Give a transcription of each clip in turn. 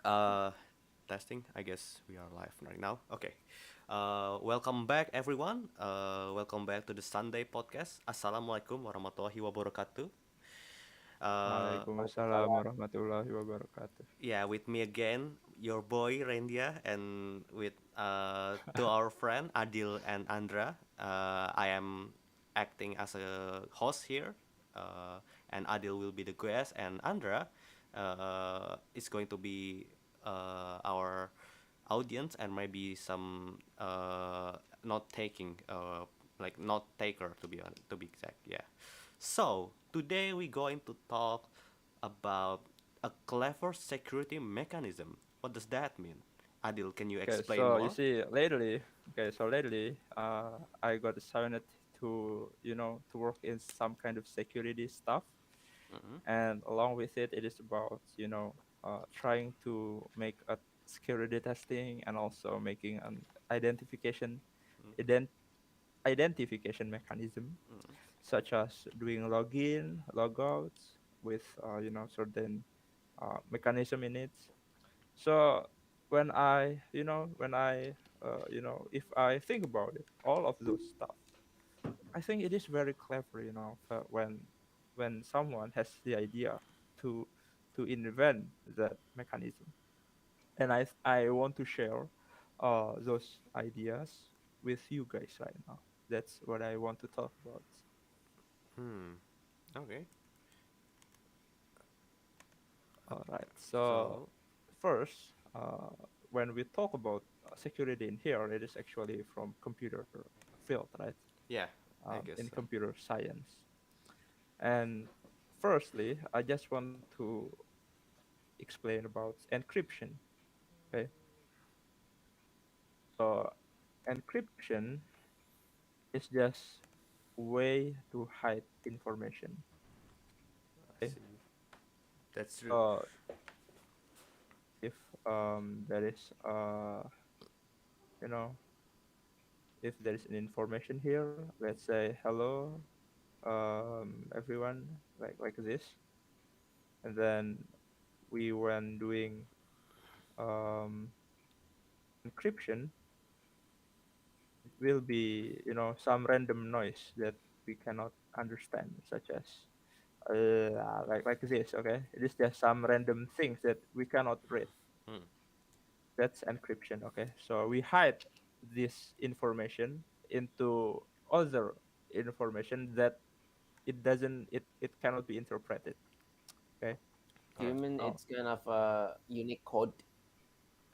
uh, Testing. I guess we are live right now. Okay. Welcome back, everyone. Welcome back to the Sunday podcast. Assalamualaikum warahmatullahi wabarakatuh. Uh, Waalaikumsalam warahmatullahi wabarakatuh. yeah, with me again, your boy Rendia, and with to our friend Adil and Andra. I am acting as a host here, and Adil will be the guest, and Andra is going to be our audience and maybe some not taking like not taker to be exact. Yeah. So today we're going to talk about a clever security mechanism. What does that mean? Adil, can you Okay, explain so you more? see, lately, I got assigned to, to work in some kind of security stuff, Mm-hmm. and along with it, it is about, trying to make a security testing and also making an identification, ident- identification mechanism, Mm-hmm. such as doing login, logouts with, certain mechanism in it. So if I think about it, all of those stuff, I think it is very clever, when someone has the idea to to invent that mechanism, and I want to share those ideas with you guys right now. That's what I want to talk about. Hmm. Okay. All right. So So first, when we talk about security in here, it is actually from computer field, right? yeah, I guess In so. computer science. And firstly, I just want to explain about encryption. Okay, so encryption is just way to hide information. I Okay, see. That's true. so if there is you know if there is an information here, let's say hello everyone, like this, and then we when doing um, encryption, it will be some random noise that we cannot understand, such as like this. Okay, it is just some random things that we cannot read. Hmm. That's encryption. Okay, so we hide this information into other information that it cannot be interpreted. Okay, Do All you right. mean now it's kind of a unique code?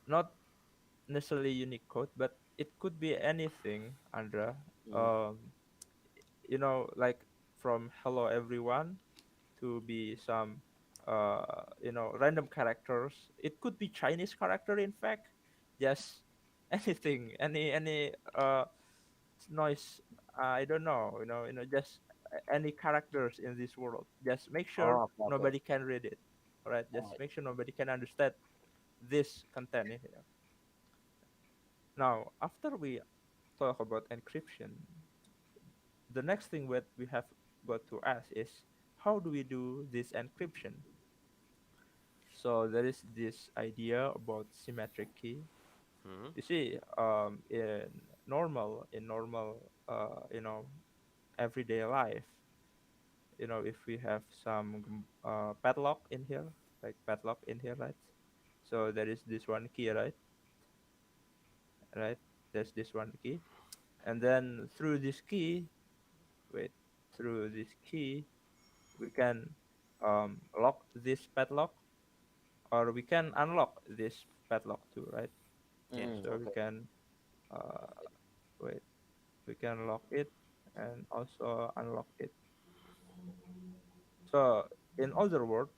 not necessarily unique code, but it could be anything, Andra. Mm. um like from hello everyone to be some random characters. It could be Chinese character, in fact, just anything, any noise. I don't know, just any characters in this world. Just make sure Oh, okay, okay. nobody can read it. All right, just Alright. make sure nobody can understand this content in here. Now, after we talk about encryption, the next thing what we have got to ask is, how do we do this encryption? So there is this idea about symmetric key. Hmm. You see, in normal everyday life, if we have some padlock in here, like padlock in here, right? So there is this one key, right? There's this one key, and then through this key, wait, through this key, we can lock this padlock, or we can unlock this padlock too, right? Yeah. So we Okay. can uh, wait, we can lock it and also unlock it. So in other words,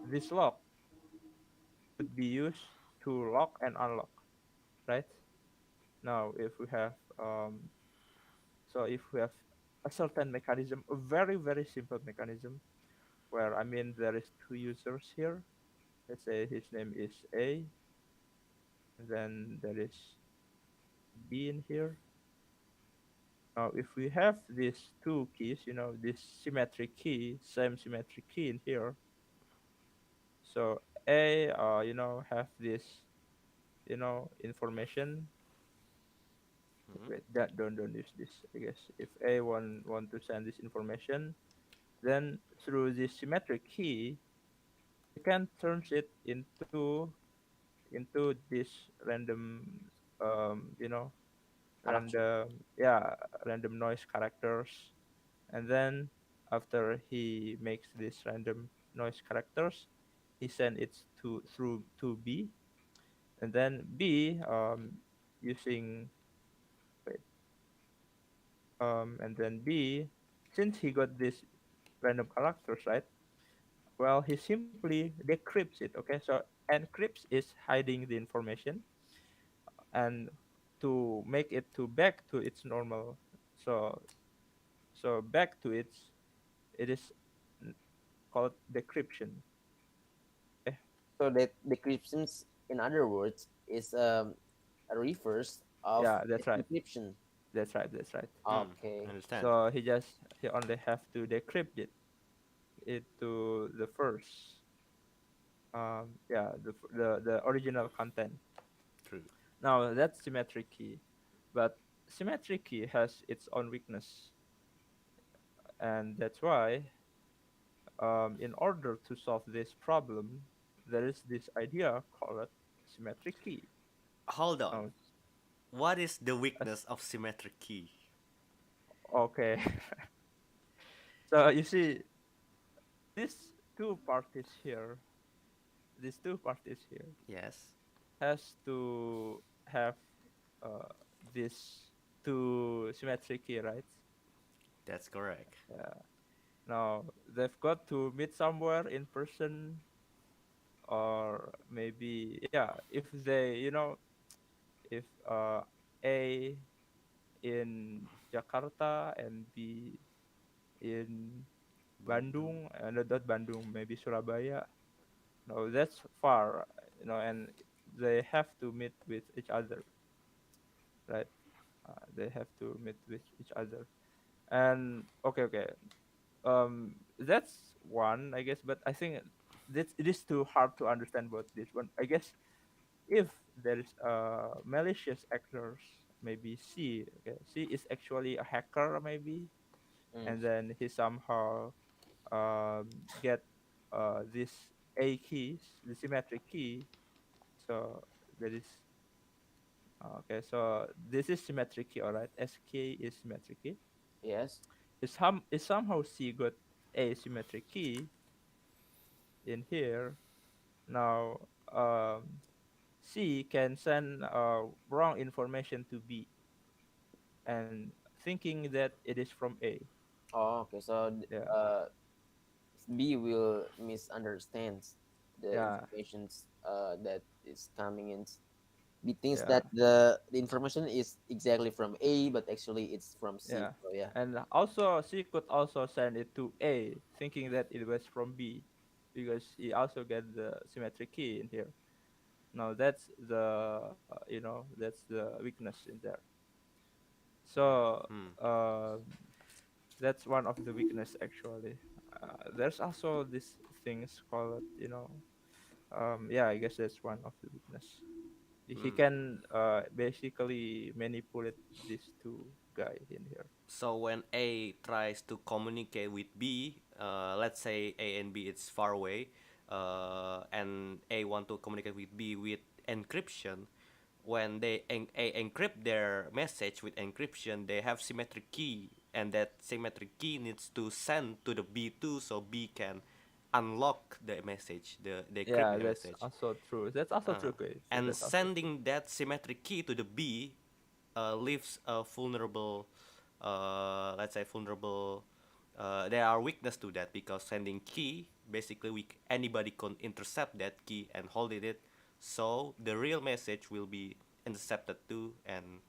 this lock could be used to lock and unlock, right? Now, if we have if we have a certain mechanism, a very very simple mechanism, where I mean there is two users here. Let's say his name is A, and then there is B in here. Now, if we have these two keys, this symmetric key, same symmetric key in here, So A, have this, information. Mhm. Wait, that don't use this. I guess if A want to send this information, then through this symmetric key, you can turn it into this random, um, you know, Character. random, yeah, random noise characters. And then after he makes these random noise characters, he send it through to B, and then B, using wait, and then B, since he got these random characters, right? Well, he simply decrypts it. Okay, so encrypts is hiding the information, and to make it to back to its normal. So back to it is n- called decryption. Okay. So that decryptions, in other words, is a reverse of Yeah, that's right. encryption. That's right. That's right. Mm, Okay. understand. So he only have to decrypt it to the first, yeah, the original content. True. Now that's symmetric key, but symmetric key has its own weakness, and that's why, in order to solve this problem, there is this idea called symmetric key. Hold on. Now, What is the as weakness of symmetric key? okay, so you see these two parties here, these two parties here Yes, has to have, uh, this two symmetric key, right? that's correct. Yeah. Now they've got to meet somewhere in person, or maybe, yeah, if they, if A in Jakarta and B in Bandung. Bandung, and not Bandung, maybe Surabaya. No, that's far, and they have to meet with each other, right? They have to meet with each other. And okay, that's one, I guess. But I think this it is too hard to understand about this one. I guess if there is malicious actors, maybe C. Okay, C is actually a hacker, maybe, Mm. and then he somehow, get this A keys, the symmetric key. So there is, okay. So this is symmetric key, all right. SK is symmetric key. Yes. Is somehow C got a symmetric key in here. Now, C can send wrong information to B, and thinking that it is from A. Oh, okay. So Yeah, B will misunderstands the yeah, informations that is coming in. B thinks yeah, that the information is exactly from A, but actually it's from C. yeah. So yeah. And also, C could also send it to A, thinking that it was from B, because he also get the symmetric key in here. Now that's that's the weakness in there. So, Hmm. that's one of the weakness actually. There's also these things called, yeah, I guess that's one of the weakness. He Hmm. can basically manipulate these two guy in here. So when A tries to communicate with B, let's say A and B is far away, and A want to communicate with B with encryption. When A encrypt their message with encryption, they have symmetric key, and that symmetric key needs to send to the B2 so B can unlock the message, the encrypt Yeah, the that's message. also true. That's also Uh, true, okay. So and that's also true. sending that symmetric key to the B leaves a vulnerable, let's say vulnerable. There are weakness to that because sending key basically anybody can intercept that key and hold it, so the real message will be intercepted too, and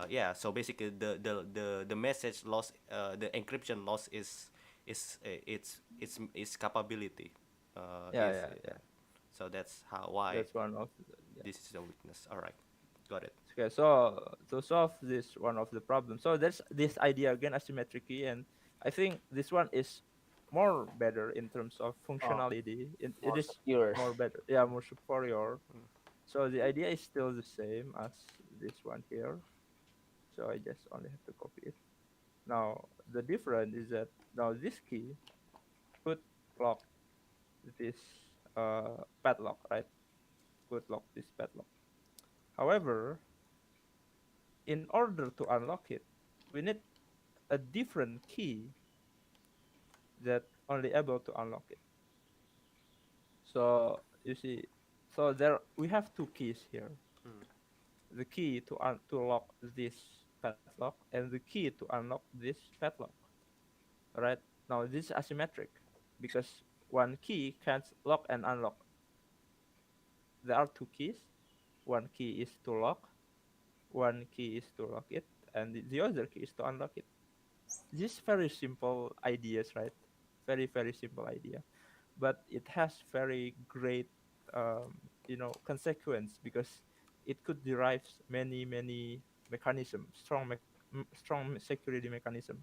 yeah, so basically the message loss, the encryption loss its capability, Yeah, is yeah, yeah. so that's how why That's one of yeah. this is a weakness. All right, got it. Okay, so to solve this one of the problems, so there's this idea again, asymmetry key, and I think this one is more better in terms of Oh, functionality. It more is secure. more better, yeah, more superior. So the idea is still the same as this one here. So I just only have to copy it. Now the difference is that now this key could lock this padlock, right? Could lock this padlock. However, in order to unlock it, we need a different key that only able to unlock it. So you see, so there we have two keys here. Mm. The key to lock this padlock and the key to unlock this padlock. Right now, this is asymmetric because one key can't lock and unlock. There are two keys. One key is to lock, one key is to lock it, and the other key is to unlock it. This very simple ideas, right? Very simple idea, but it has very great, consequence because it could derive many mechanisms, strong security mechanism.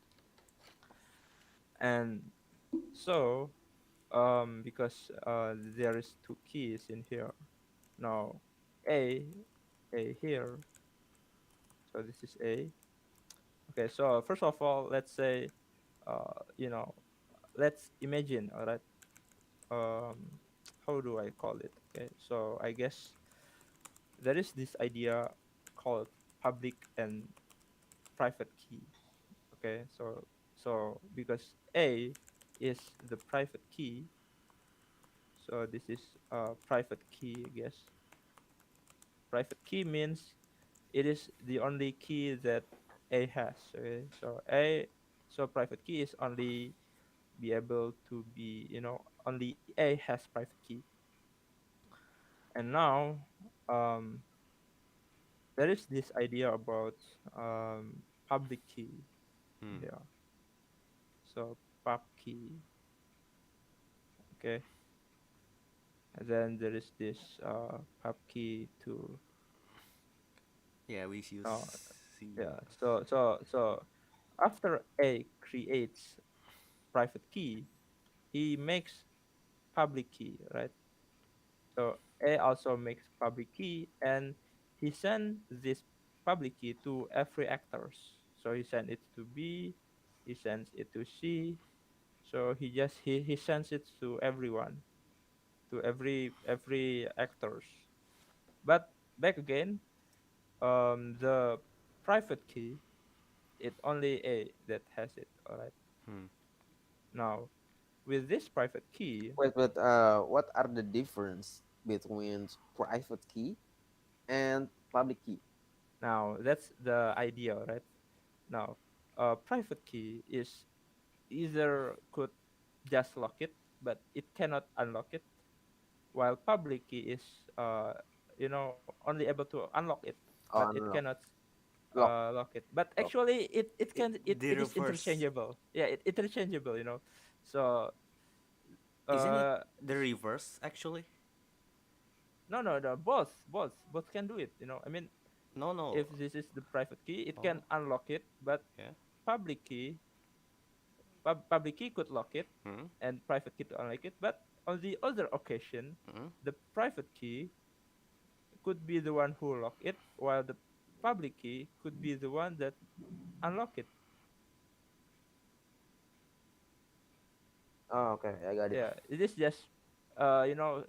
And so, because there is two keys in here now, a a here, so this is a. Okay, so first of all, let's say, let's imagine, all right, um how do I call it? Okay, so I guess there is this idea called public and private key. Okay, so because a is the private key, so this is a private key, I guess. Private key means it is the only key that a has. Okay, so private key is only be able to be, only a has private key. And now, um there is this idea about public key. Mm. Yeah. So pub key. Okay. And then there is this pub key to Yeah, we uh use C. yeah. So after A creates private key, he makes public key, right? So A also makes public key, and he sends this public key to every actors. So he sends it to B, he sends it to C. So he sends it to everyone, to every actors. But back again, the private key, it only A that has it. All right. Mm. Now with this private key, Wait, but what are the difference between private key and public key? now that's the idea, right? Now, private key is either could just lock it, but it cannot unlock it, while public key is only able to unlock it, but Oh, it no, no, cannot lock, lock it. But lock. actually, it It, can the it is reverse. interchangeable. Yeah, interchangeable. So Isn't it uh the reverse actually? no, both can do it. I mean, No, no. if this is the private key, it Oh, can unlock it, but yeah. public key public key could lock it Mm. and private key to unlock it. But on the other occasion, Mm. the private key could be the one who lock it, while the public key could be the one that unlock it. Oh, okay, I got it. Yeah, it is just,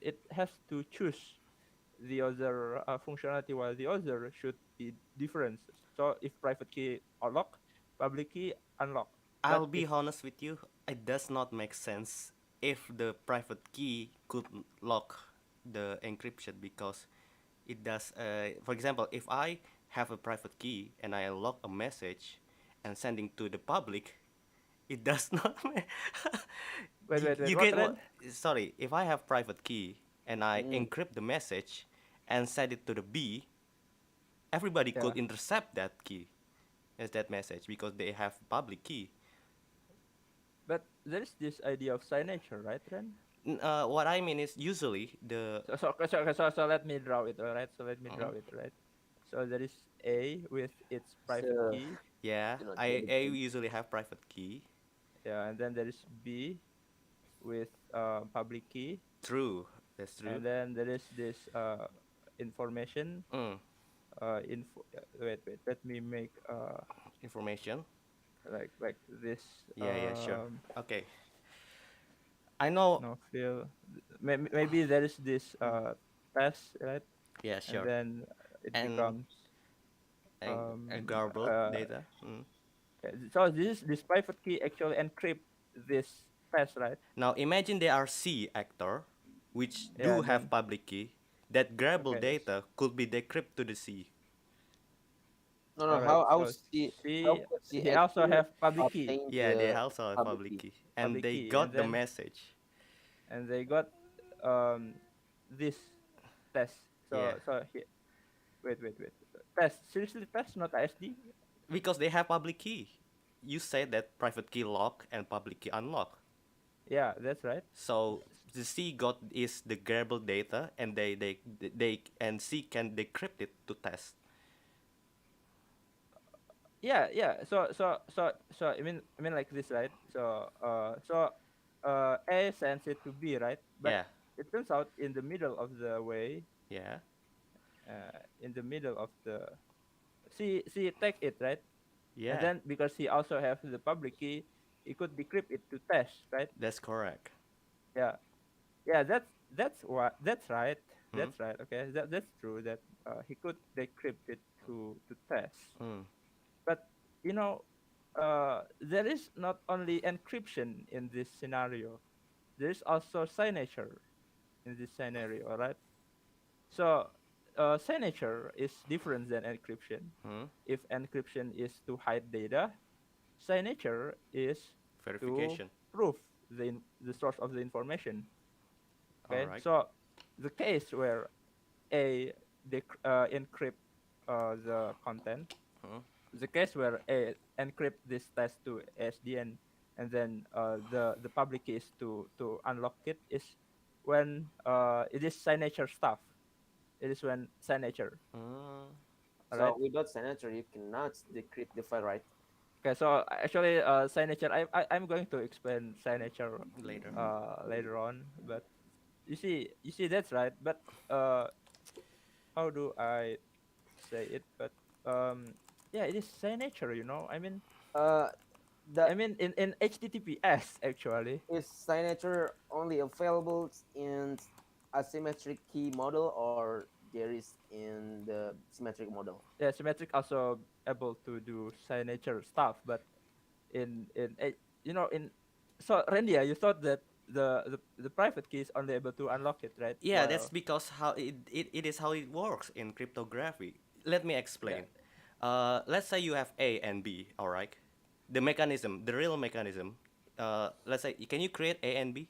it has to choose the other functionality, while the other should be different. So if private key unlock, public key unlock. I'll But be if honest with you, it does not make sense if the private key could lock the encryption because it does. For example, if I have a private key and I lock a message and sending to the public, it does not. wait, You what, get Ren? what? Sorry, if I have private key and I Mm. encrypt the message and send it to the B, everybody Yeah, could intercept that key as that message because they have public key. but there is this idea of signature, right, Ren? What I mean is usually the So let me draw it, all right? So let me draw Mhm. it, right? So there is A with its private So key, Yeah, do not get I it. I usually have private key. yeah, and then there is B. with public key, True. That's true. and then there is this information. Mm. Wait. Let me make Information. like this Yeah, yeah, sure. Okay. I know. no field. Maybe there is this test, right? Yeah, And sure. then it And becomes a garbled data. Mm. so this private key actually encrypt this test, right? Now imagine there are C actor, which Yeah. do And have then public key. That garbled okay. data could be decrypted to the C. No, no. All right. How So she how she could she he also actually have public key, obtain Yeah, they the also have public public key? key, and they and got the then message. they got um this test. Yeah, Wait. Test seriously test, not ISD. because they have public key. You said that private key lock and public key unlock. Yeah, that's right. So the C got is the garbled data, and they and C can decrypt it to test. Yeah. So I mean like this, right? A sends it to B, right? But Yeah, it turns out in the middle of the way, yeah, in the middle of the C take it, right? And yeah. then because he also have the public key, he could decrypt it to test, right? That's correct. Yeah, yeah. That's right. Hmm? That's right. Okay, that's true. That he could decrypt it to test. Hmm. But you know, there is not only encryption in this scenario. There is also signature in this scenario, right? So, signature is different than encryption. Hmm. If encryption is to hide data, signature is to Verification. prove the source of the information. All Okay, right. so the case where A encrypt the content, Hmm. the case where A encrypt this test to SDN, and then the public key is to unlock it, is when it is signature stuff. It is when signature. Hmm. All So right. without signature, you cannot decrypt the file, right? Okay. So actually, signature. I'm going to explain signature Later. later on. But you see that's right. But uh, how do I say it? But yeah, it is signature. Uh, the In HTTPS actually. is signature only available in asymmetric key model, or there is in the symmetric model? Yeah, symmetric also able to do signature stuff, but in a- you know in so Rendia, you thought that the private key is only able to unlock it, right? Yeah, that's While because how it is how it works in cryptography. Let me yeah, explain. Let's say you have A and B, all right? The mechanism, the real mechanism. Let's say, can you create A and B?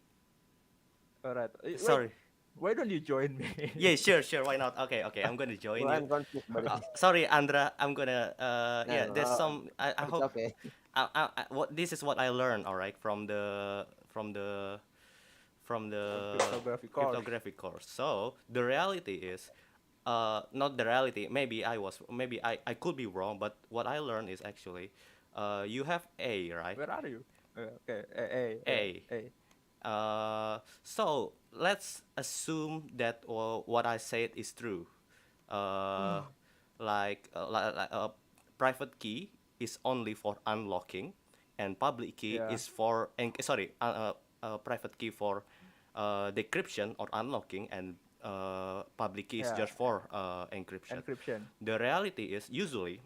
all right. Wait, Sorry. why don't you join me? Yeah, sure, sure. Why not? Okay, okay. I'm gonna join Well, you. I'm confused about it. Sorry, Andra. I'm gonna. No, Yeah, no, there's some. I it's hope. okay. What this is what I learned. All right, from the Cryptography course. cryptography course. So the reality is, not the reality. Maybe I could be wrong, but what I learned is actually, you have A, right? Where are you? Okay, A. A. So let's assume that what I said is true. Uh, private key is only for unlocking, and public key Yeah, is for private key for decryption or unlocking, and public key is yeah. just for encryption. Encryption. The reality is usually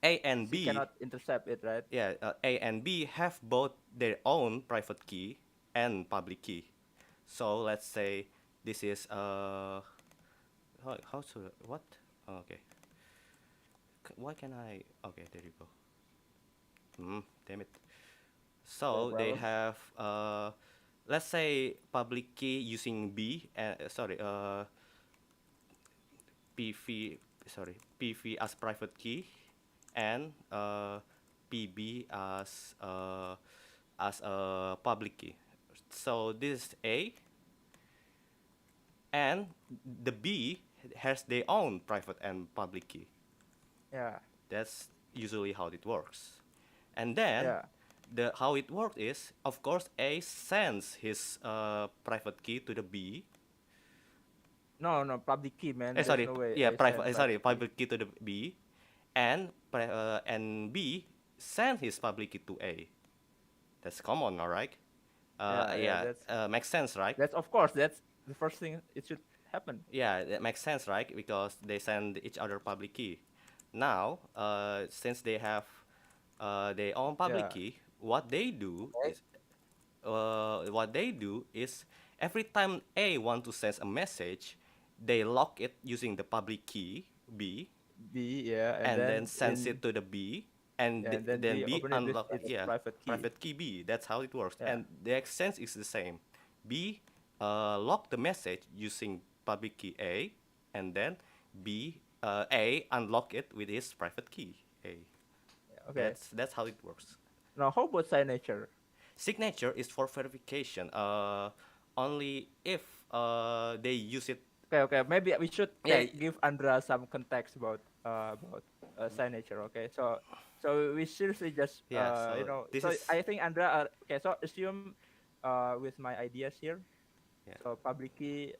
A and She B, cannot intercept it, right? yeah, A and B have both their own private key and public key. So let's say this is how to what? Okay. Why can I? Okay, there you go. Damn it. No So they problem. have let's say public key using B. PV. Sorry, PV as private key, and PB as a public key. So this is A, and the B has their own private and public key. Yeah, That's usually how it works. And then yeah. the how it works is, of course, A sends his private key to the B. No, public key, man. There's Sorry, no way yeah, A send sorry, private key. public key to the B, and B send his public key to A. That's common, all right? Yeah, Yeah, makes sense, right? that's of course that's the first thing it should happen. Yeah, that makes sense, right? Because they send each other public key. Now, since they have their own public Yeah. key, Okay. what they do is every time A want to send a message, they lock it using the public key B, B, yeah, and and then then sends in it to the B, and yeah, and then then B B open it with unlock, its yeah, private key. private key B. That's how it works, Yeah. and the exchange is the same. B lock the message using public key A, and then A unlock it with his private key A. Okay. That's how it works. Now how about signature? Signature is for verification. Only if they use it. Okay. Maybe we should Yeah. give Andra some context about signature. Okay, so we seriously just Yeah. So this So is. I think Andra okay. So assume with my ideas here. Yeah. So public key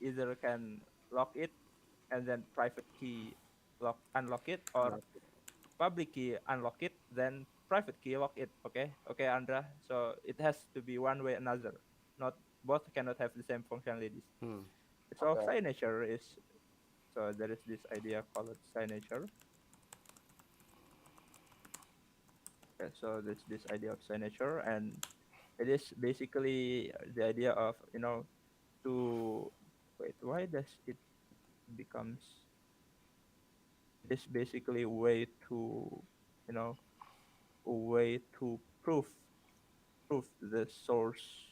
either can lock it, and then private key unlock it, or public key unlock it, then private key lock it. Okay, Andra. So it has to be one way or another. Not both cannot have the same functionalities. Hmm. So Okay. signature is so there is this idea called signature. Okay, so there's this idea of signature, and it is basically the idea of to wait. Why does it becomes? It is basically a way to you know a way to prove the source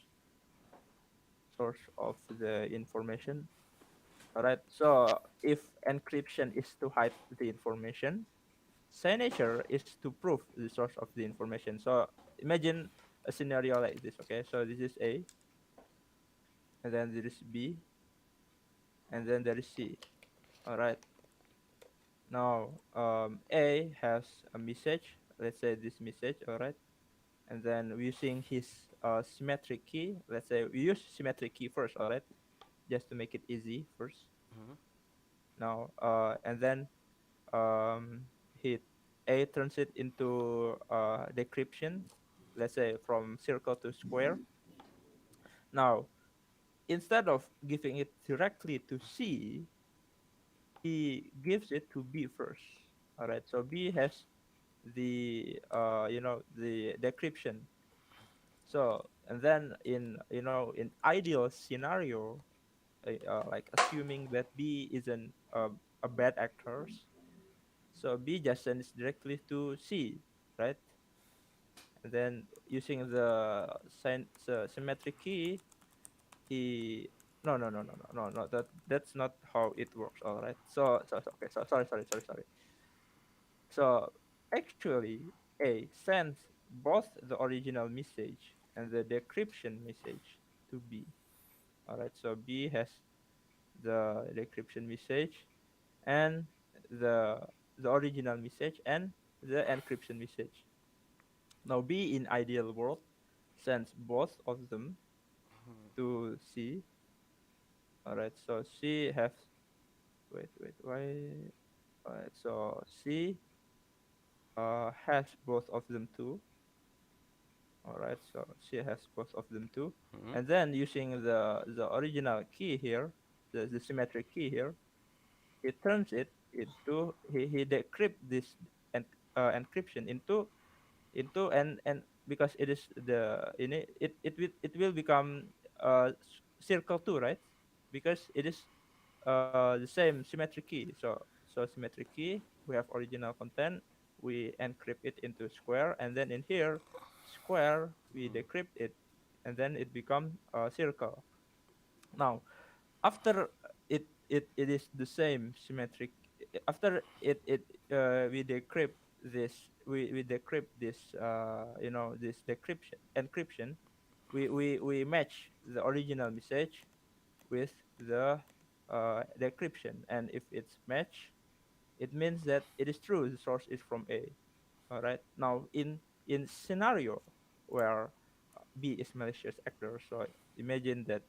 of the information. All right. So if encryption is to hide the information, signature is to prove the source of the information. So imagine a scenario like this. Okay. So this is A, and then there is B, and then there is C. All right. Now A has a message. Let's say this message. All right. And then using his symmetric key. Let's say we use symmetric key first. All right. Just to make it easy first. Mhm. Now and then um, he A turns it into decryption, let's say from circle to square. Now, instead of giving it directly to C, he gives it to B first. All right, so B has the decryption. So and then in ideal scenario, like assuming that B isn't a bad actor, so B just sends directly to C, right? And then using the symmetric key, he no, that's not how it works. All right. Okay. So sorry. So actually, A sends both the original message and the decryption message to B. All right. So B has the decryption message and the the original message and the encryption message. Now B in ideal world sends both of them to C. Alright, so C has wait, why alright, so C has both of them too. Alright, so C has both of them too. Mhm. And then using the original key here, the symmetric key here, he turns it into he decrypt this encryption into and because it is the in it will become circle 2, right? Because it is the same symmetric key. So symmetric key, we have original content, we encrypt it into square, and then in here square we decrypt it, and then it become a circle. Now after it is the same symmetric, after we decrypt this, we decrypt this this decryption encryption, we match the original message with the decryption, and if it's match, it means that it is true the source is from A. All right. Now in scenario, where B is malicious actor. So imagine that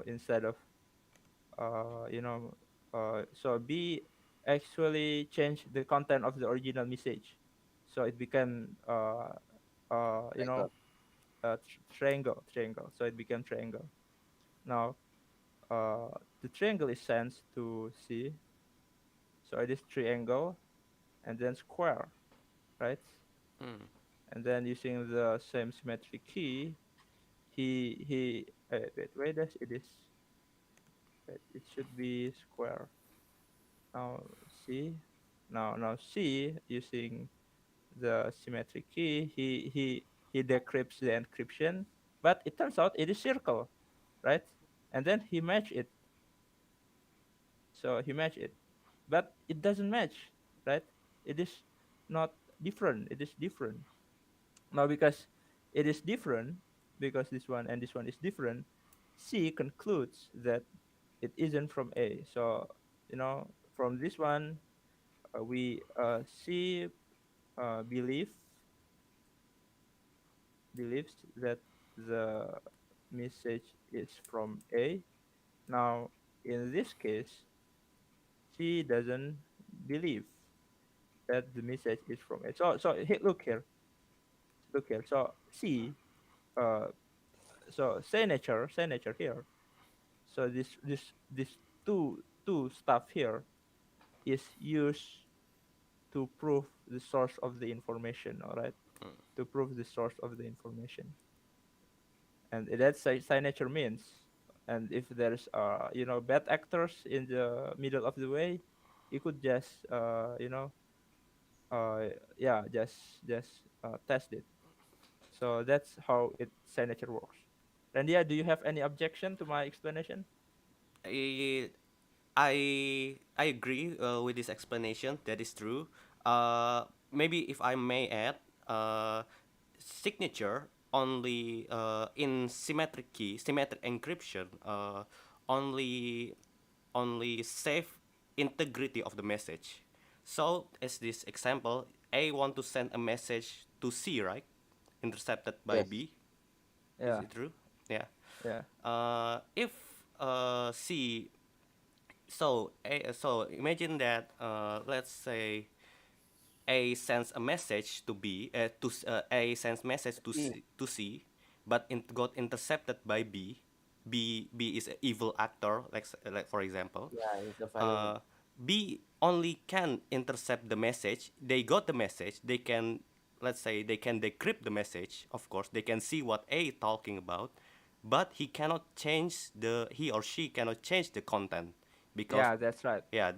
instead of so B actually changed the content of the original message, so it became Triangle. triangle. So it became triangle. Now the triangle is sent to C, so it is triangle and then square, right? Mm. And then using the same symmetric key, he wait, where does it is? Wait, it should be square. Now C, now C using the symmetric key, he decrypts the encryption, but it turns out it is circle, right? And then he match it, so he match it, but it doesn't match, right? It is not different. It is different. Now because it is different, because this one and this one is different, C concludes that it isn't from A. So from this one, we C believe believes that the message is from A. Now, in this case, she doesn't believe that the message is from A. So look here. So C, uh, so say nature here. So this two stuff here is used to prove the source of the information. All right, Mm. to prove the source of the information. And that's signature means. And if there's bad actors in the middle of the way, you could just yeah, just test it. So that's how it signature works. And yeah, do you have any objection to my explanation? I I agree with this explanation. That is true. Maybe if I may add, signature only in symmetric key, symmetric encryption, only save integrity of the message. So as this example, A want to send a message to C, right? Intercepted by Yes. B. Is Yeah, it true? Yeah. yeah, If C, so imagine that let's say A sends a message to B, A sends message to E. C, but got intercepted by B. B is an evil actor, like for example. Yeah, it's a villain. Uh, B only can intercept the message. They got the message. They can, let's say, they can decrypt the message. Of course, they can see what A talking about, but he or she cannot change the content because, yeah. That's right. yeah,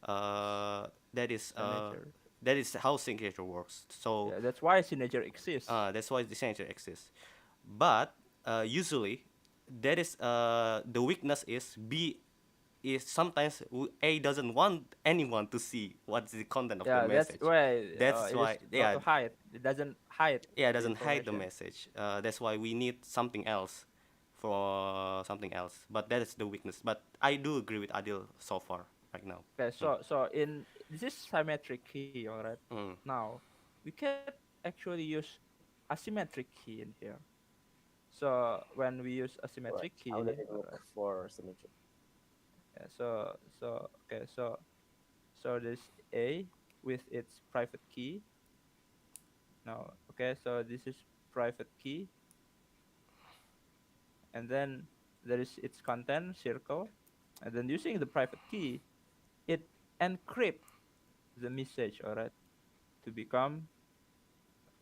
uh, that is uh, Signature. that is how signature works. So Yeah, that's why signature exists. that's why the signature exists. But usually, that is the weakness is B is sometimes A doesn't want anyone to see what's the content of the Yeah, that's message. why That's it is why, got yeah, to hide. It doesn't hide yeah, it the doesn't hide the information. message. That's why we need something else for something else. But that is the weakness. But I do agree with Adil so far right now. Okay, Mm. so in this is symmetric key, all right. Mm. Now we can actually use asymmetric key in here. So when we use Right. asymmetric How does key, it all look right. for symmetry? Yeah, so this A with its private key. Now, okay, so this is private key, and then there is its content circle, and then using the private key, it encrypt the message, all right, to become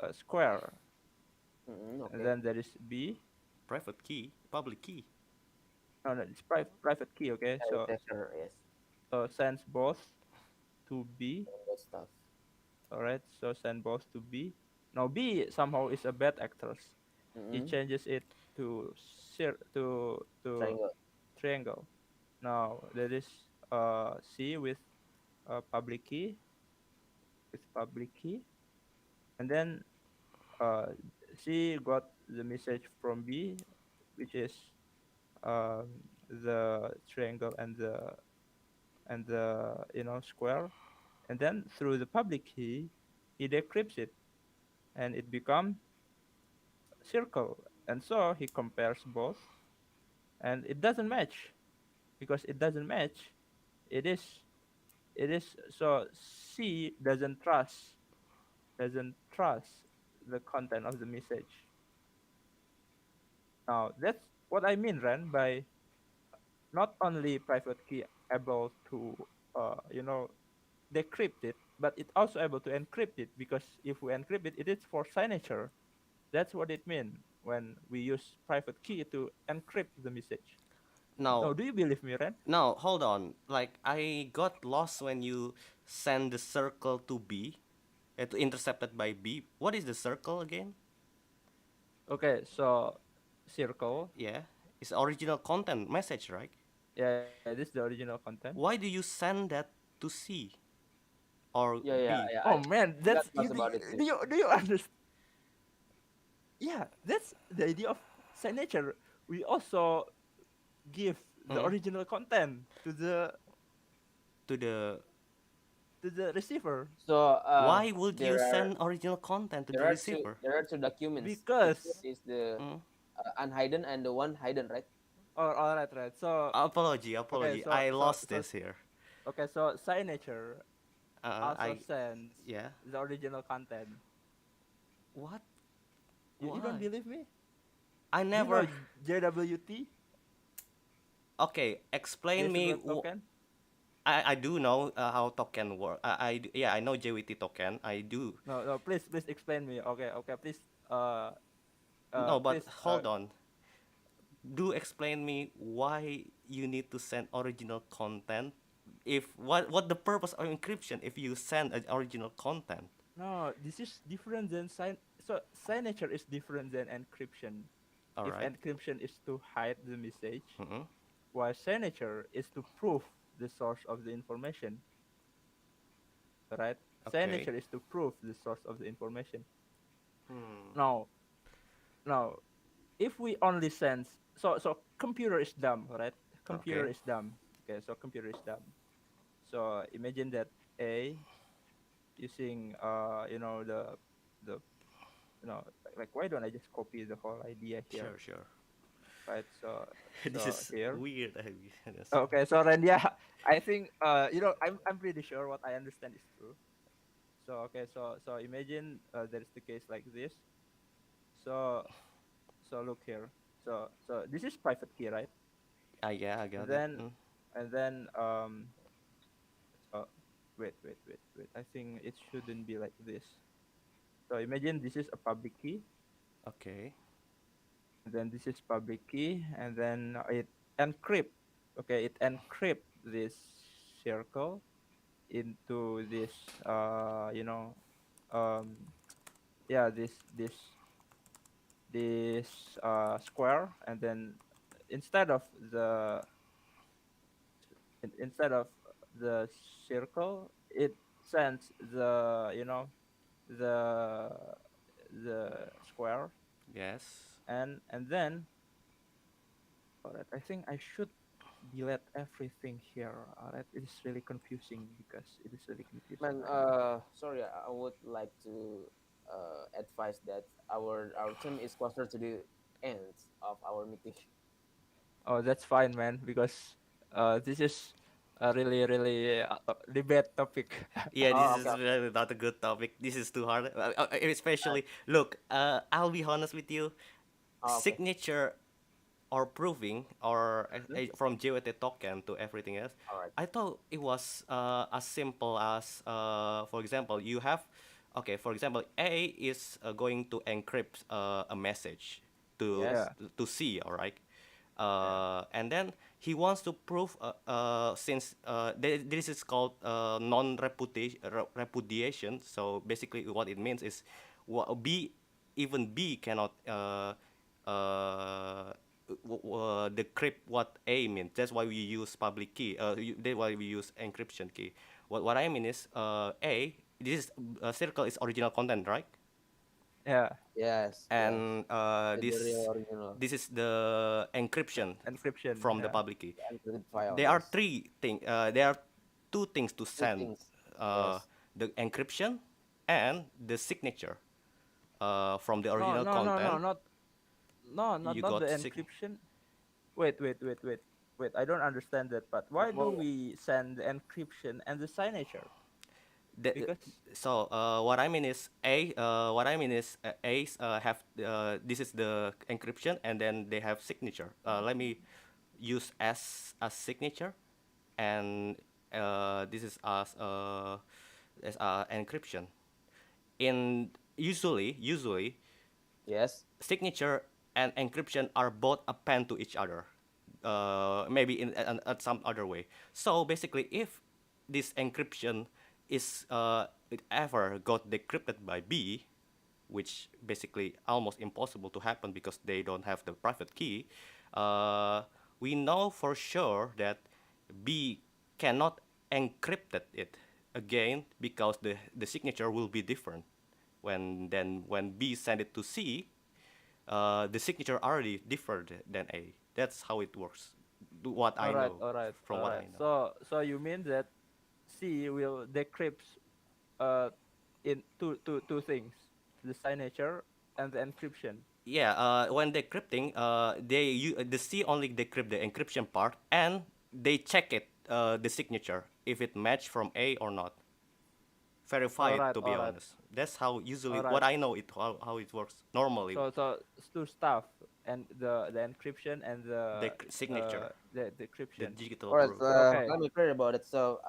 a square. And Okay. then there is B. Private key, public key. No, no, it's private key. Okay, Yeah, so detector, yes. sends both to B. And that stuff. All right, so send both to B. Now B somehow is a bad actor. He Mm-hmm. changes it to to Triangle. triangle. Now there is C with public key, and then uh, C got the message from B, which is um, the triangle and the square, and then through the public key he decrypts it. and it become circle. And so he compares both, and it doesn't match. Because it doesn't match, it is so C doesn't trust the content of the message. Now that's what I mean, Ren, by not only private key able to decrypt it, but it also able to encrypt it, because if we encrypt it, it is for signature. That's what it means when we use private key to encrypt the message. Now, Now, do you believe me, Ren? now hold on. Like I got lost when you send the circle to B, intercepted by B. What is the circle again? Okay, so circle, Yeah, it's original content message, right? yeah, this is the original content. Why do you send that to C or Yeah, yeah, B? yeah. Oh I man, got that's you. lost about it too. Do you understand? Yeah, that's the idea of signature. We also give the Hmm? original content to the To the receiver, So Why would you there are send original content to the there are two receiver? there are two documents. Which one because is the Hmm? unhidden and the one hidden, right? or all right, right. So Apology, okay, apology. so I so lost so this here. okay, so signature also I sends Yeah. the original content. What? You don't Why? believe me? I Do you know never. JWT, Okay, explain Jesse me. Web Token? I do know how token work. Yeah, I know JWT token. I do. No, no, please explain me. Okay, okay, please uh No, but please hold on. Do explain me why you need to send original content. If what the purpose of encryption if you send an original content? no, this is different than signature is different than encryption. All If right. encryption is to hide the message, Mm-hmm. while signature is to prove the source of the information, right? Okay. Signature is to prove the source of the information. Hmm. Now, now, if we only send, so computer is dumb, right? Computer Okay. is dumb. Okay, so computer is dumb. So imagine that A using the like why don't I just copy the whole idea here, Sure, sure. right? So This so is here. weird. I guess. Okay, so then yeah, I think I'm pretty sure what I understand is true. So okay, so imagine there is the case like this. So look here. So this is private key, right? Yeah, I And got it. then so wait. I think it shouldn't be like this. So imagine this is a public key, Okay. and then this is public key, and then it encrypt. Okay, it encrypt this circle into this um yeah this square, and then instead of the instead of the circle, it sends the square, Yes. and then all right, I think I should delete everything here. All right, it is really confusing because it is really confusing Man, right now. sorry, I would like to advise that our team is closer to the end of our meeting. Oh, that's fine, man, because this is a really debate topic. Yeah, this Oh, okay, is okay. really not a good topic. This is too hard. Uh, Especially, look, I'll be honest with you. oh, okay. Signature or proving or Mhm. from JWT token to everything else, All right. I thought it was as simple as, for example, you have, okay, for example, A is going to encrypt a message to Yes. Yeah, C, all right, yeah, and then he wants to prove since this is called repudiation. So basically, what it means is B, even B cannot decrypt what A means. That's why we use public key. That's why we use encryption key. What I mean is A. This is circle is original content, right? yeah. Yes. Yes. And The real original, this is the encryption Encryption. from the Yeah. public key. the encrypted file. There are Yes. three things. There are two things to Two send: things. uh, Yes. the encryption and the signature. from the No, original no, no, no, content, not no, you not the got encryption. Wait. I don't understand that. But why do Well, we send the encryption and the signature? the, Because so what I mean is A's have this is the encryption, and then they have signature. Let me use as signature, and this is as encryption. In usually yes. signature and encryption are both append to each other, maybe at some other way. So basically, if this encryption is it ever got decrypted by B, which basically almost impossible to happen because they don't have the private key, uh, we know for sure that B cannot encrypt it again because the signature will be different. When B send it to C, the signature already differed than A. That's how it works. What I know, from all what right. I know. So you mean that C will decrypt uh in two things, the signature and the encryption. Yeah, when decrypting, the C only decrypt the encryption part, and they check it, the signature, if it match from A or not. Verify All it, right, to be all right, honest. That's how usually all what right. I know it how it works normally. So two stuff, and the encryption and Signature, the the decryption. digital All right. proof. Okay. Let me clear about it. So,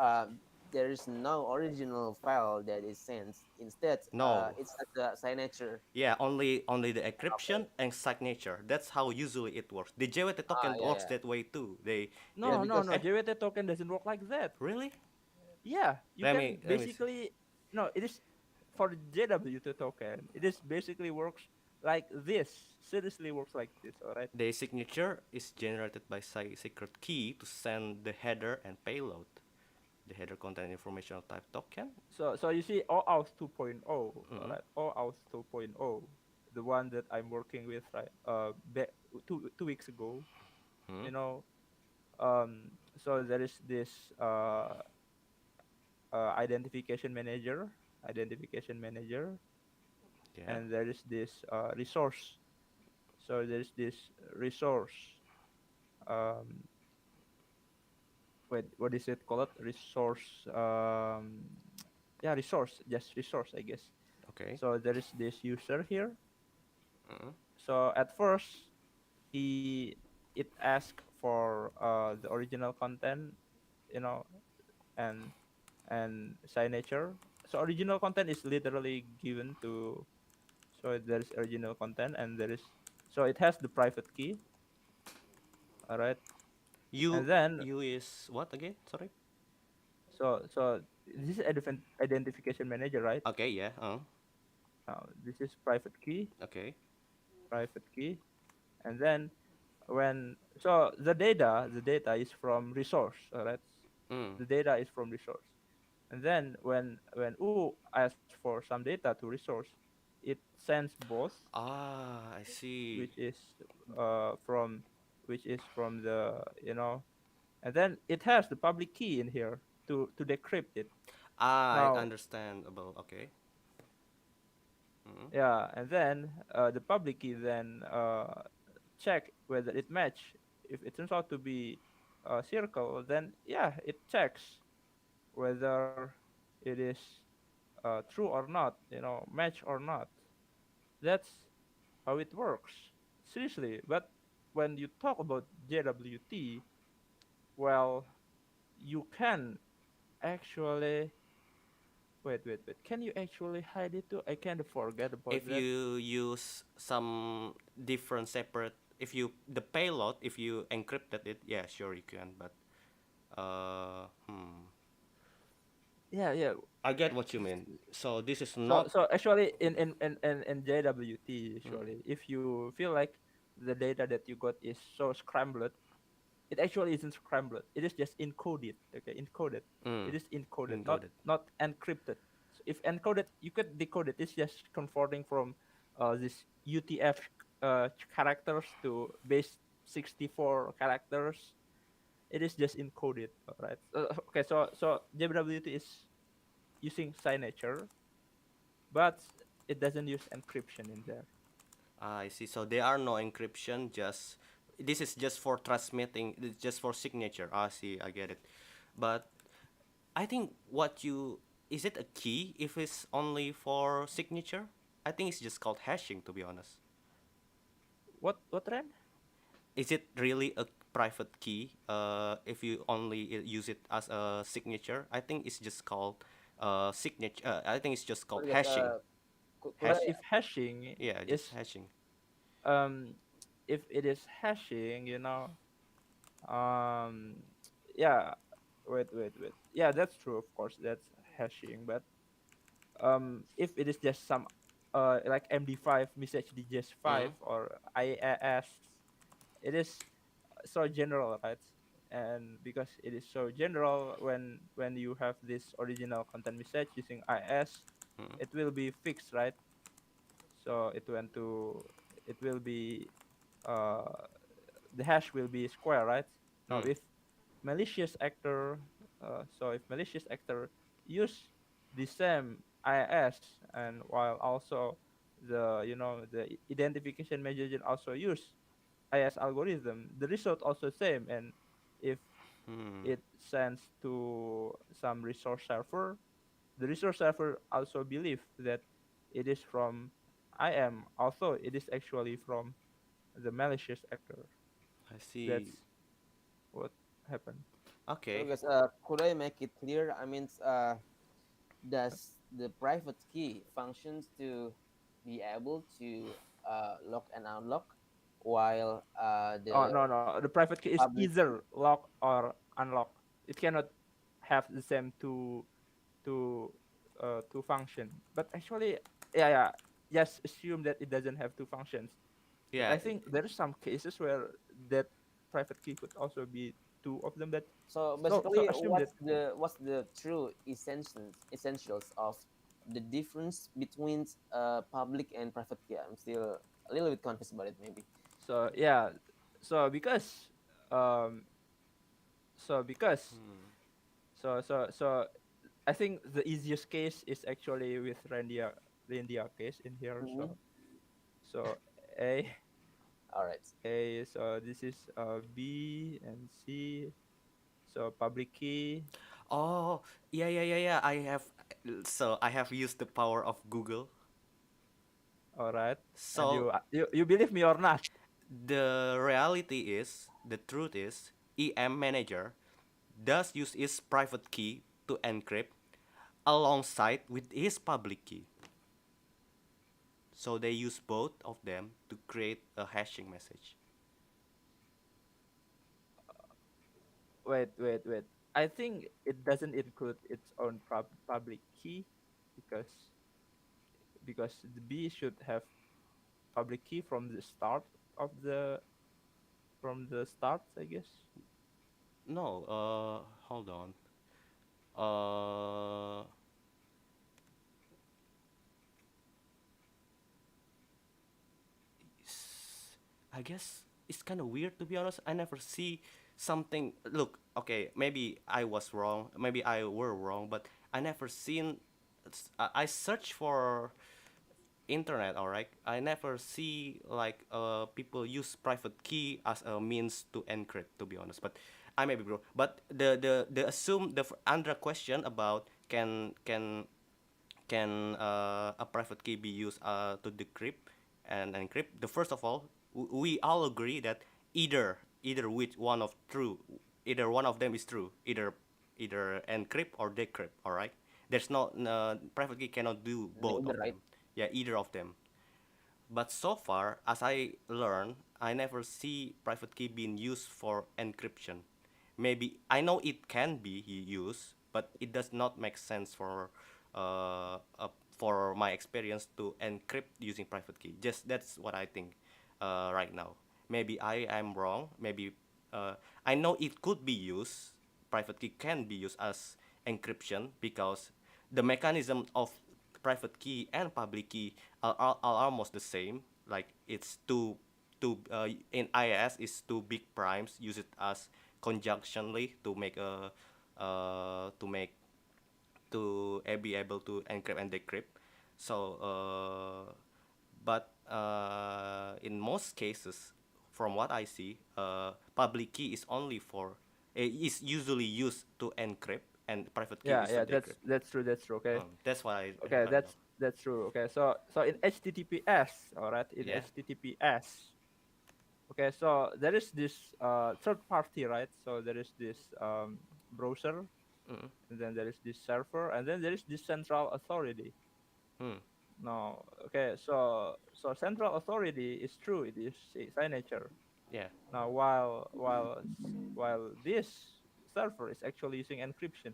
there is no original file that is sent. Instead, No. it's at the signature. Yeah, only the Okay. encryption and signature. That's how usually it works. The JWT token Yeah, works yeah, that way too. They yeah. No. Because JWT token doesn't work like that. really? Yeah, you can Let me see. basically no. It is for the JWT token. It is basically works like this. Seriously works like this. All right. The signature is generated by secret key to send the header and payload. The header contain informational type token. So you see OAuth 2.0, all Mm-hmm. right? OAuth 2.0, the one that I'm working with, right? Two weeks ago, Hmm. you know. So there is this identification manager, Yeah. and there is this resource. So there is this resource. Um, Wait, what is it called? Resource. Yeah, resource. Just resource, I guess. Okay. So there is this user here. Mm-hmm. So at first, he it asked for the original content, you know, and signature. So original content is literally given to. So there is original content, and there is, so it has the private key. All right, and You then you is what again? Sorry. so this is identification manager, right? Okay. Yeah. Now this is private key, Okay. private key, and then when so the data is from resource, all right? Mm. The data is from resource, and then when U asks for some data to resource, it sends both, Ah, I see. which is from the, and then it has the public key in here to decrypt it. Ah, I Now, understand about. Okay. Mm-hmm. yeah, and then the public key then check whether it match. If it turns out to be a circle, then yeah, it checks whether it is true or not, match or not. That's how it works. Seriously, but when you talk about JWT, well, you can actually wait. Can you actually hide it too? I kind of forget about If that. you use some different separate, if you the payload, if you encrypted it, yeah, sure you can. But Yeah. I get what you mean. So this is So not. so actually in JWT Mm, usually, if you feel like the data that you got is so scrambled, it actually isn't scrambled. It is just encoded. Okay, encoded. mm, It is encoded, not encoded. encrypted. So if encoded, you could decode it. It's just converting from this UTF characters to base 64 characters. It is just encoded. All right. Okay. So JWT is using signature, but it doesn't use encryption in there. I see. So there are no encryption. Just this is just for transmitting. It's just for signature. I see. I get it. But I think what you is it a key if it's only for signature? I think it's just called hashing, to be honest. What Ren? Is it really a private key? If you only use it as a signature, I think it's just called signature. I think it's just called Because hashing. could But Hash. I if hashing Yeah, just is hashing. um if it is hashing, um yeah, wait. Yeah, that's true, of course, that's hashing, but if it is just some like MD5 message digest Mm. 5 or IAS, it is so general, right? And because it is so general, when you have this original content message using IS, Mm. it will be fixed, right? So it will be uh the hash will be square, right? Now Mm. if malicious actor so if malicious actor use the same IS, and while also the identification manager also use IS algorithm, the result also same. And if Mm. it sends to some resource server, the resource server also believe that it is from IM, although it is actually from the malicious actor. I see. That's what happened. so Okay. guys, could I make it clear? I mean, does the private key functions to be able to lock and unlock, while Oh, the no. The private key is public key? either lock or unlock. It cannot have the same two function. But actually, yeah. Just assume that it doesn't have two functions. But Yeah. I think there are some cases where that private key could also be two of them. But So so basically, assume that. what's the true essentials of the difference between public and private key? I'm still a little bit confused about it. Maybe. So yeah. So because um so because Hmm. so I think the easiest case is actually with Randia case in here. Hmm. So A All right. so this is B and C. So public key. Oh, yeah. I have used the power of Google. All right. And So you believe me or not? the reality is, the truth is, EM Manager does use its private key to encrypt alongside with his public key. So they use both of them to create a hashing message. Wait. I think it doesn't include its own public key, because the B should have public key from the start of the from the start, I guess. No, hold on. Uh, I guess it's kind of weird, to be honest. I never see something. Look, okay, maybe I was wrong. Maybe I were wrong, but I never seen. I search for internet, alright. I never see like people use private key as a means to encrypt. To be honest, but I may be wrong. But the assume the Andra question about can a private key be used to decrypt and encrypt? The first of all, we all agree that either which one of true, either one of them is true. Either encrypt or decrypt. All right. There's no private key cannot do both Neither, of right? them. Yeah, either of them. But so far, as I learn, I never see private key being used for encryption. Maybe I know it can be used, but it does not make sense for my experience to encrypt using private key. Just that's what I think right now. Maybe I am wrong. Maybe I know it could be used. Private key can be used as encryption because the mechanism of private key and public key are almost the same. Like it's two in IIS is two big primes. Use it as conjunctionally to make a to make to be able to encrypt and decrypt. So, but in most cases, from what I see, public key is only for is usually used to encrypt, and private key Yeah, is to yeah, decrypt. that's true. That's true. Okay. That's what Okay, I know. that's true. Okay, so in HTTPS, all right, in Yeah. HTTPS, okay, so there is this third party, right? So there is this browser, Mm. and then there is this server, and then there is this central authority. Mm. No, okay, so central authority is true. It is signature. Yeah. Now, while this server is actually using encryption.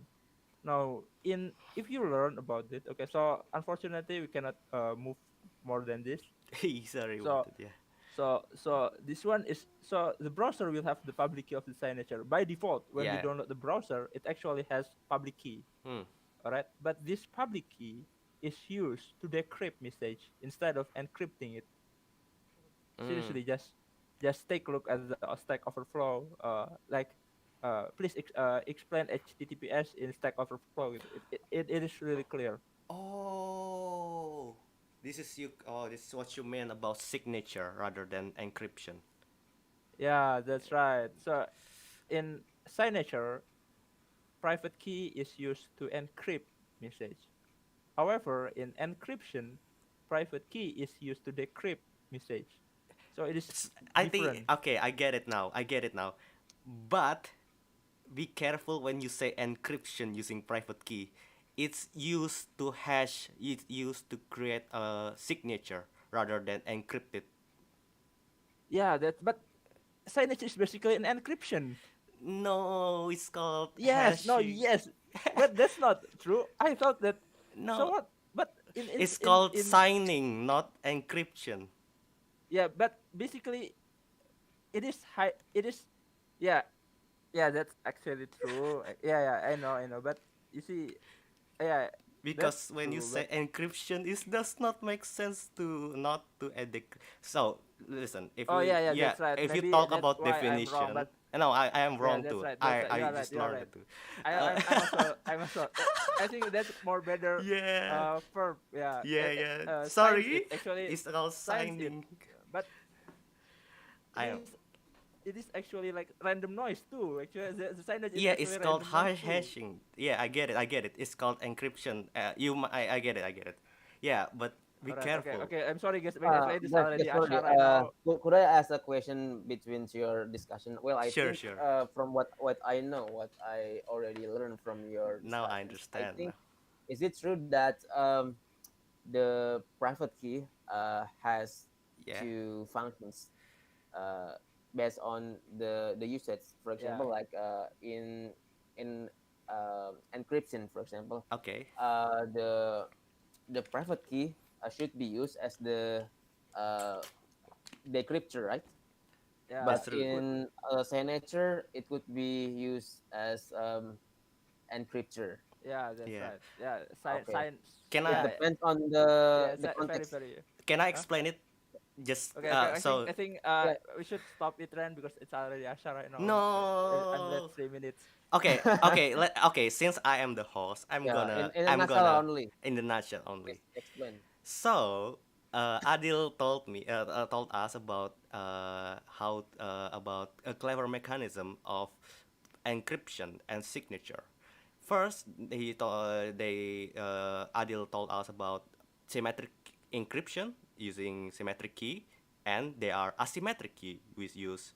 Now, in if you learn about it, okay, so unfortunately we cannot move more than this. Sorry about So it. Yeah. so this one is, so the browser will have the public key of the signature by default. When we Yeah. download the browser, it actually has public key, Mm. all right. But this public key is used to decrypt message instead of encrypting it. Mm. Seriously, just take a look at the Stack Overflow. Like, please explain HTTPS in Stack Overflow. It is really clear. Oh, this is you. Oh, this is what you meant about signature rather than encryption. Yeah, that's right. So in signature, private key is used to encrypt message. However, in encryption, private key is used to decrypt message. So it is I think different. okay, I get it now. I get it now. But be careful when you say encryption using private key. It's used to hash. It's used to create a signature rather than encrypted. Yeah, that, but signature is basically an encryption. No, it's called Yes, no, hashing. yes, but that's not true. I thought that. So No, what? But in it's called in signing, not encryption. yeah, but basically it is high. It is, yeah, yeah. That's actually true. Yeah, yeah. I know. But you see, yeah, that's Because when you true. say But encryption, it does not make sense to not to add the. So listen, if oh we yeah, yeah. yeah, That's right. if you Maybe talk that's about why I'm wrong. definition, But no, I am yeah, wrong that's too. right. That's right. I You are right. just You are learned right. it too. Uh, I'm also. I think that's more better. yeah, Verb. Yeah. yeah. Science it Sorry, actually. it's called Science it. signing. But it I am. is it is actually like random noise too. Actually, the signage is Yeah, it's actually called random noise too. hashing. Yeah, I get it. I get it. It's called encryption. I get it. I get it. Yeah, but be All right. Okay. careful. Okay. I'm sorry, guys. My translate is Guys, already sorry. Ashar. I know. Could I ask a question between your discussion? Well, I Sure, think sure. from what I know, what I already learned from your Now I discussions, I understand. think, is it true that the private key has Yeah. two functions uh, based on the usage? For Yeah. example, like in encryption, for example, Okay. uh, the the private key should be used as the uh, decryptor, right? Yeah. But That's true. Could. in signature, it would be used as encryptor. Yeah. That's Yeah. right. Yeah. Okay, Science. Can it I Yeah. depends on Yeah. the Very context. very. can I Huh? explain it? Just Okay. Okay. so Yeah. We should stop it, Ren, because it's already Ashar right now. I'm at no. 3 minutes. Okay, okay. Since I am the host, Yeah, in a I'm nutshell gonna only. in the nutshell Please only. explain. So, Adil told us about how about a clever mechanism of encryption and signature. First, Adil told us about symmetric encryption using symmetric key, and there are asymmetric key which use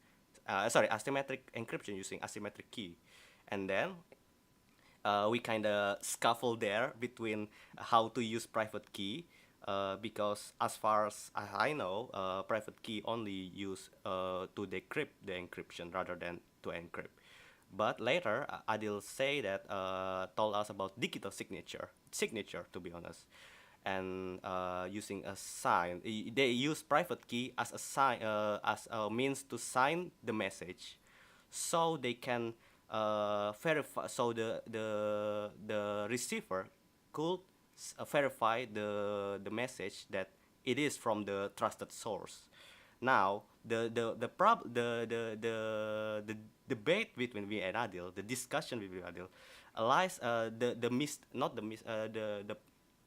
asymmetric encryption using asymmetric key, and then we kind of scuffle there between how to use private key because as far as I know, private key only use to decrypt the encryption rather than to encrypt. But later, Adil say that told us about digital signature to be honest, and using a sign. They use private key as a sign as a means to sign the message so they can verify so the receiver could verify the message that it is from the trusted source. Now the debate between me and Adil, the discussion between Adil lies the mis not the mis the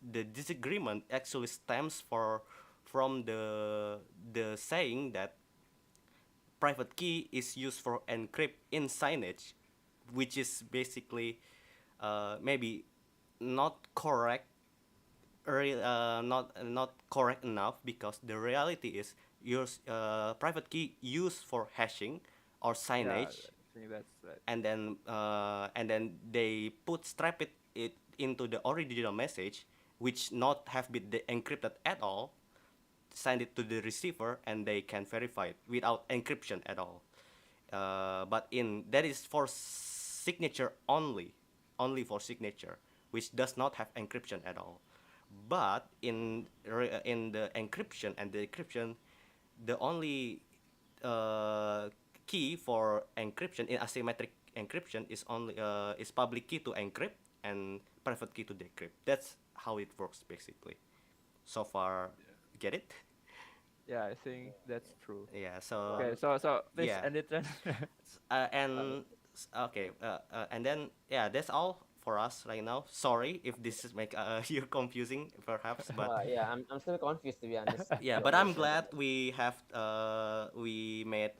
the disagreement actually stems from the saying that private key is used for encrypt in signage, which is basically maybe not correct, not correct enough, because the reality is your private key used for hashing or Yeah, signage, I think that's right. and then they strap it into the original message, which not have been encrypted at all, send it to the receiver, and they can verify it without encryption at all. But in that is for signature only, only for signature, which does not have encryption at all. But in the encryption and the decryption, the only uh, key for encryption in asymmetric encryption is only is public key to encrypt and private key to decrypt. That's how it works basically. So far, get it? Yeah, I think that's true. Yeah. Wow. So Okay, so please yeah. end it then. And okay, and then yeah, that's all for us right now. Sorry if this is make you confusing perhaps, but Yeah, I'm still confused to be honest. yeah, Your but I'm version. glad we made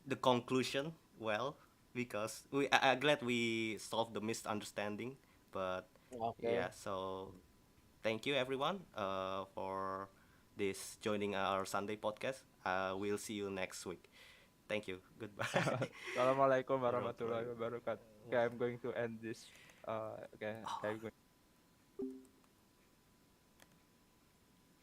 the conclusion well, because I'm glad we solved the misunderstanding. But Okay. yeah, so thank you everyone for this joining our Sunday podcast. We'll see you next week. Thank you. Goodbye. Assalamualaikum warahmatullahi Warahmatullahi wabarakatuh. Okay, I'm wabarakatuh. going to end this. Okay, I'm going.